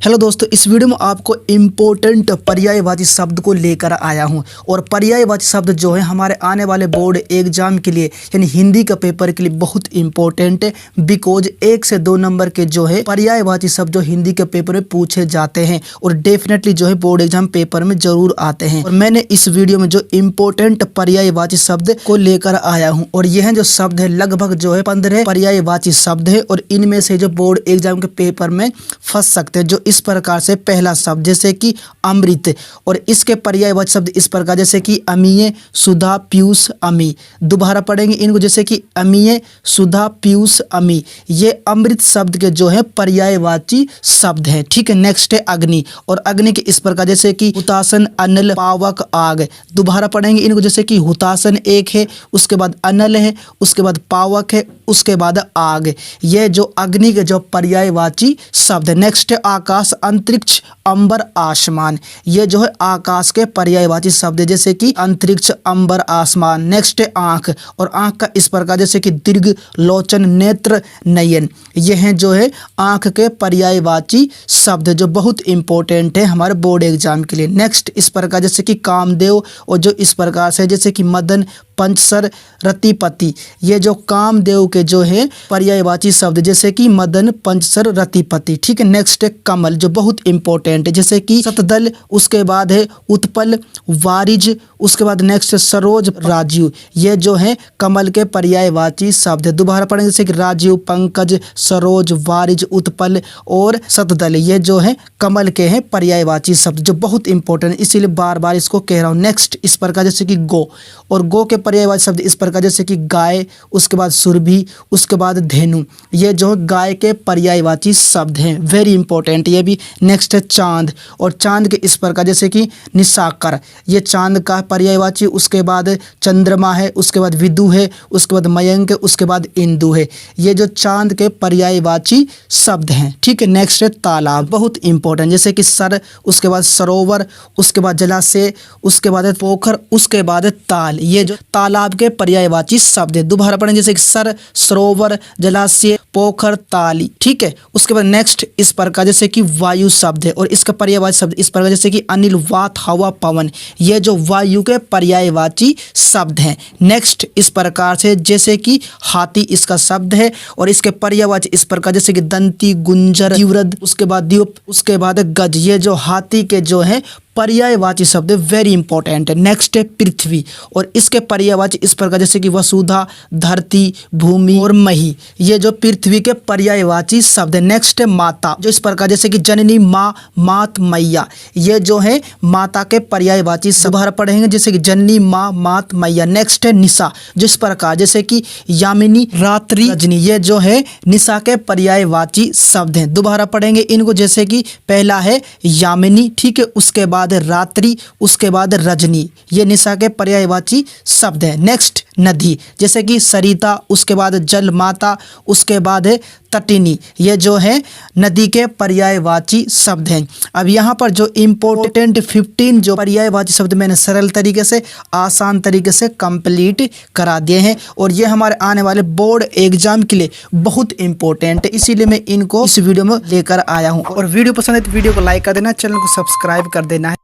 Hello दोस्तों, इस video में आपको इम्पोर्टेंट पर्यायवाची शब्द को लेकर आया हूं। और पर्यायवाची शब्द जो है हमारे आने वाले बोर्ड एग्जाम के लिए यानी हिंदी का पेपर के लिए बहुत इंपॉर्टेंट है। बिकॉज 1 से 2 नंबर के जो है पर्यायवाची शब्द जो हिंदी के पेपर में पूछे जाते हैं और डेफिनेटली जो है बोर्ड एग्जाम पेपर में जरूर आते हैं। और मैंने इस वीडियो में जो इम्पोर्टेंट पर्यायवाची शब्द को लेकर आया हूँ और यह जो शब्द है लगभग जो है 15 पर्यायवाची शब्द है और इनमें से जो बोर्ड एग्जाम के पेपर में फंस सकते हैं। जो इस प्रकार से पहला शब्द जैसे कि अमृत, और इसके पर्यायवाची शब्द इस प्रकार जैसे कि अमीय, सुधा, पीयूष, अमी। दोबारा पढ़ेंगे इनको जैसे कि अमीय, सुधा, पीयूष, अमी। ये अमृत शब्द के जो है पर्यायवाची शब्द हैं। ठीक है, नेक्स्ट है अग्नि, और अग्नि के इस प्रकार जैसे कि हुतासन, अनल, पावक, आग। दोबारा पढ़ेंगे इनको जैसे कि हुतासन एक है, उसके बाद अनल है, उसके बाद पावक है, उसके बाद आग। ये जो अग्नि के जो पर्यायवाची शब्द है। नेक्स्ट है आकाश, अंतरिक्ष, अंबर, आसमान। ये जो है आकाश के पर्यायवाची शब्द है जैसे कि अंतरिक्ष, अंबर, आसमान। नेक्स्ट है आंख, और आंख का इस प्रकार जैसे कि दीर्घ, लोचन, नेत्र, नयन। ये हैं जो है आंख के पर्यायवाची शब्द जो बहुत इंपॉर्टेंट है हमारे बोर्ड एग्जाम के लिए। नेक्स्ट इस प्रकार जैसे कि कामदेव, और जो इस प्रकार से जैसे कि मदन, पंचसर, रतिपति। ये जो कामदेव के जो है पर्यायवाची शब्द जैसे कि मदन, पंचसर, रतिपति। ठीक है, नेक्स्ट है कमल जो बहुत इंपॉर्टेंट है जैसे कि शतदल, उसके बाद है उत्पल, वारिज, उसके बाद नेक्स्ट है सरोज, राजीव। ये जो है कमल के पर्यायवाची शब्द है। दोबारा पढ़ेंगे जैसे कि राजीव, पंकज, सरोज, वारिज, उत्पल और शतदल। ये जो है कमल के हैं पर्यायवाची शब्द जो बहुत इंपॉर्टेंट है, इसीलिए बार बार इसको कह रहा हूँ। नेक्स्ट इस प्रकार जैसे कि गो, और गो के पर्यायवाची शब्द इस प्रकार जैसे कि गाय, उसके बाद सुरभि, उसके बाद धेनु। ये जो गाय के पर्यायवाची शब्द हैं, वेरी इंपॉर्टेंट ये भी। नेक्स्ट है चांद, और चांद के इस प्रकार जैसे कि निशाकर। ये चांद का पर्यायवाची। उसके बाद चंद्रमा है, उसके बाद विदु है, उसके बाद मयंक, उसके बाद इंदु है। ये जो चांद के पर्यायवाची शब्द हैं। ठीक है, नेक्स्ट है तालाब, बहुत इंपॉर्टेंट जैसे कि सर, उसके बाद सरोवर, उसके बाद जलाशय, उसके बाद पोखर, उसके बाद ताल। ये जो तालाब के पर्यायवाची शब्द है। दोबारा पढ़ें जैसे कि सर, सरोवर, जलाशय, पोखर, ताली। ठीक है, उसके बाद नेक्स्ट इस प्रकार जैसे कि वायु शब्द है, और इसका पर्यायवाची शब्द इस प्रकार जैसे कि अनिल, वात, हवा, पवन। ये जो वायु के पर्यायवाची शब्द हैं। नेक्स्ट इस प्रकार से जैसे कि हाथी इसका शब्द है, और इसके पर्यायवाची इस प्रकार जैसे कि दंती, गुंजर, दिवृद, उसके बाद द्वीप, उसके बाद गज। ये जो हाथी के जो है पर्यायवाची शब्द वेरी इंपॉर्टेंट है। नेक्स्ट है पृथ्वी, और इसके पर्यायवाची इस प्रकार जैसे कि वसुधा, धरती, भूमि और मही। ये जो पृथ्वी के पर्यायवाची शब्द है। नेक्स्ट है माता, जो इस प्रकार जैसे कि जननी, माँ, मात, मैया। ये जो है माता के पर्यायवाची शब्द पढ़ेंगे जैसे कि जननी, माँ, मात, मैया। नेक्स्ट है निशा, जिस प्रकार जैसे कि यामिनी, रात्रि, रजनी। ये जो है निशा के पर्यायवाची शब्द हैं। दोबारा पढ़ेंगे इनको जैसे कि पहला है यामिनी, ठीक है, उसके बाद रात्रि, उसके बाद रजनी। ये निशा के पर्यायवाची शब्द है। नेक्स्ट नदी जैसे कि सरिता, उसके बाद जल माता, उसके बाद है तटिनी। ये जो है नदी के पर्यायवाची शब्द हैं। अब यहाँ पर जो इम्पोर्टेंट 15 जो पर्यायवाची शब्द मैंने सरल तरीके से, आसान तरीके से कंप्लीट करा दिए हैं, और ये हमारे आने वाले बोर्ड एग्जाम के लिए बहुत इंपॉर्टेंट है, इसीलिए मैं इनको इस वीडियो में लेकर आया हूँ। और वीडियो पसंद है तो वीडियो को लाइक कर देना, चैनल को सब्सक्राइब कर देना है।